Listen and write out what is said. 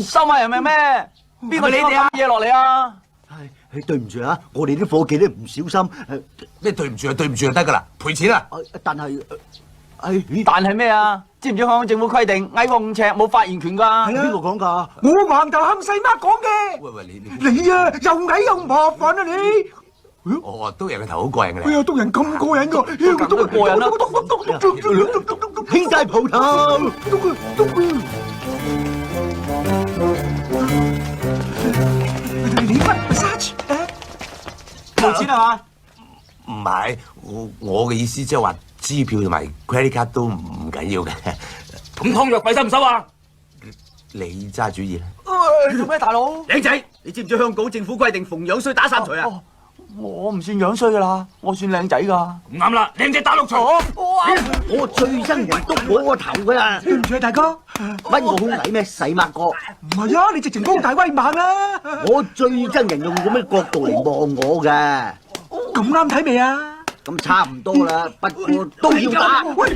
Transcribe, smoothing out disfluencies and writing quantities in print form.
收埋人命咩？邊個你哋啊？嘢落嚟啊！對唔住啊，我哋啲伙計咧唔小心。咩對唔住啊？對唔住就得噶啦，賠錢啦。但係，但係咩啊？知唔知香港政府規定矮過5尺冇發言權㗎？係邊個講㗎？我橫頭向細媽講嘅。喂，你你啊，又矮又麻煩啊你！我督人個頭好過癮嘅哎呀，督人咁過癮㗎，梗係過癮啦！兄弟蒲頭。你乜 massage？冇錢係嘛？唔係，我嘅意思即係話支票同埋 credit card 都唔緊要嘅。咁湯藥費收唔收啊？你揸主意啦。你做咩大佬？靚仔，你知唔知香港政府規定逢樣衰打3錘啊？我唔算樣衰㗎啦，我算靚仔㗎。唔啱啦，靚仔打6錘。我最憎人督我個頭㗎啦！對唔住啊，大哥。乜我好矮咩？細麥哥。唔係啊，你直情高大威猛啊！我最憎人用咁嘅角度嚟望我㗎。咁啱睇未啊？咁差唔多啦，不過都要打。喂！